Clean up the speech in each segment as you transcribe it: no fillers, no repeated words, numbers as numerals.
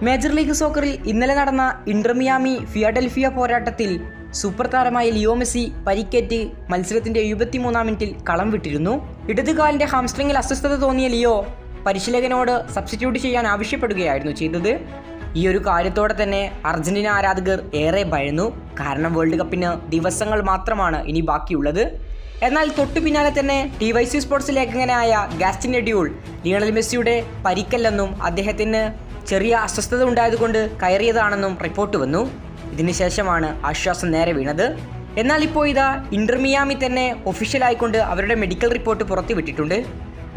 Major league സോക്കറിൽ ഇന്നലെ നടന്ന Inter Miami ഫിയഡൽഫിയ പോരാട്ടത്തിൽ സൂപ്പർ താരമായ ലിയോ മെസ്സി പരിക്കേറ്റ് മത്സരത്തിന്റെ 73-ാം മിനിറ്റിൽ കളം വിട്ടിരുന്നു. ഇടതുകാലിന്റെ ഹാംസ്ട്രിങ്ങിൽ അസ്വസ്ഥത തോന്നിയ ലിയോ പരിശീലകനോട് സബ്സ്റ്റിറ്റ്യൂട്ട് ചെയ്യാൻ ആവശ്യപ്പെടുകയായിരുന്നു ചെയ്തത്. ഈ ഒരു കാര്യത്തോടെ തന്നെ അർജന്റീന ആരാധകർ ഏറെ ഭയന്നു. കാരണം വേൾഡ് കപ്പിന് ദിവസങ്ങൾ മാത്രമാണ് ഇനി ബാക്കിയുള്ളത്. എന്നാൽ തൊട്ടു പിന്നാലെ തന്നെ TYC സ്പോർട്സ് ലേഖകനായ ഗാസ്റ്റിൻ എഡ്യൂൾ ലിയണൽ മെസ്സിയുടെ പരിക്കല്ലെന്നും അദ്ദേഹത്തിന് ചെറിയ അസ്വസ്ഥത ഉണ്ടായതുകൊണ്ട് കയറിയതാണെന്നും റിപ്പോർട്ട് വന്നു. ഇതിനുശേഷമാണ് ആശ്വാസം നേരെ വീണത്. എന്നാൽ ഇപ്പോൾ ഇതാ ഇന്റർ മിയാമി തന്നെ ഒഫീഷ്യലായിക്കൊണ്ട് അവരുടെ മെഡിക്കൽ റിപ്പോർട്ട് പുറത്തുവിട്ടിട്ടുണ്ട്.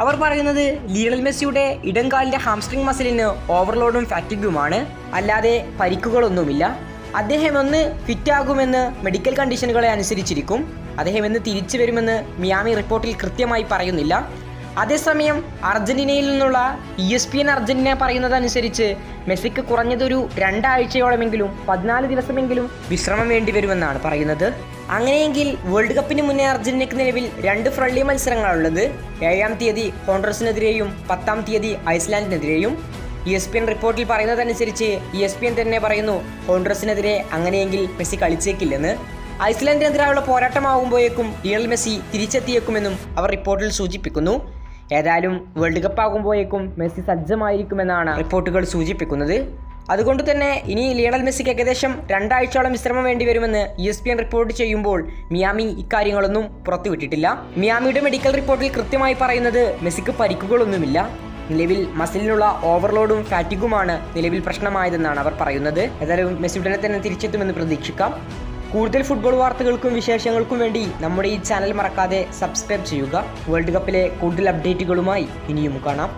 അവർ പറയുന്നത് ലിയണൽ മെസ്സിയുടെ ഇടംകാലിൻ്റെ ഹാംസ്ട്രിങ് മസിലിന് ഓവർലോഡും ഫാറ്റിഗുമാണ്, അല്ലാതെ പരിക്കുകളൊന്നുമില്ല. അദ്ദേഹം ഒന്ന് ഫിറ്റാകുമെന്ന് മെഡിക്കൽ കണ്ടീഷനുകളെ അനുസരിച്ചിരിക്കും. അദ്ദേഹം എന്ന് തിരിച്ചു വരുമെന്ന് മിയാമി റിപ്പോർട്ടിൽ കൃത്യമായി പറയുന്നില്ല. അതേസമയം അർജന്റീനയിൽ നിന്നുള്ള ESPN അർജന്റീന പറയുന്നതനുസരിച്ച് മെസ്സിക്ക് കുറഞ്ഞതൊരു 2 ആഴ്ചയോളമെങ്കിലും 14 ദിവസമെങ്കിലും വിശ്രമം വേണ്ടിവരുമെന്നാണ് പറയുന്നത്. അങ്ങനെയെങ്കിൽ വേൾഡ് കപ്പിന് മുന്നേ അർജന്റീനയ്ക്ക് നിലവിൽ 2 ഫ്രണ്ട്ലി മത്സരങ്ങളാണുള്ളത്. 7-ാം തീയതി ഹോണ്ടറസിനെതിരെയും 10-ാം തീയതി ഐസ്ലാൻഡിനെതിരെയും. ESPN റിപ്പോർട്ടിൽ പറയുന്നതനുസരിച്ച് ESPN തന്നെ പറയുന്നു ഹോണ്ടറസിനെതിരെ അങ്ങനെയെങ്കിൽ മെസ്സി കളിച്ചേക്കില്ലെന്ന്. ഐസ്ലാൻഡിനെതിരായുള്ള പോരാട്ടമാകുമ്പോഴേക്കും ലിയണൽ മെസ്സി തിരിച്ചെത്തിയേക്കുമെന്നും അവർ റിപ്പോർട്ടിൽ സൂചിപ്പിക്കുന്നു. ഏതായാലും വേൾഡ് കപ്പ് ആകുമ്പോഴേക്കും മെസ്സി സജ്ജമായിരിക്കുമെന്നാണ് റിപ്പോർട്ടുകൾ സൂചിപ്പിക്കുന്നത്. അതുകൊണ്ട് തന്നെ ഇനി ലിയണൽ മെസ്സിക്ക് ഏകദേശം 2 ആഴ്ചയോളം വിശ്രമം വേണ്ടി വരുമെന്ന് ESPN റിപ്പോർട്ട് ചെയ്യുമ്പോൾ മിയാമി ഇക്കാര്യങ്ങളൊന്നും പുറത്തുവിട്ടിട്ടില്ല. മിയാമിയുടെ മെഡിക്കൽ റിപ്പോർട്ടിൽ കൃത്യമായി പറയുന്നത് മെസ്സിക്ക് പരിക്കുകളൊന്നുമില്ല. നിലവിൽ മസിലിനുള്ള ഓവർലോഡും ഫാറ്റിഗുമാണ് നിലവിൽ പ്രശ്നമായതെന്നാണ് അവർ പറയുന്നത്. ഏതായാലും മെസ്സി ഉടനെ തന്നെ തിരിച്ചെത്തുമെന്ന് പ്രതീക്ഷിക്കാം. കൂടുതൽ ഫുട്ബോൾ വാർത്തകൾക്കും വിശേഷങ്ങൾക്കും വേണ്ടി നമ്മുടെ ഈ ചാനൽ മറക്കാതെ സബ്സ്ക്രൈബ് ചെയ്യുക. വേൾഡ് കപ്പിലെ കൂടുതൽ അപ്ഡേറ്റുകളുമായി ഇനിയും കാണാം.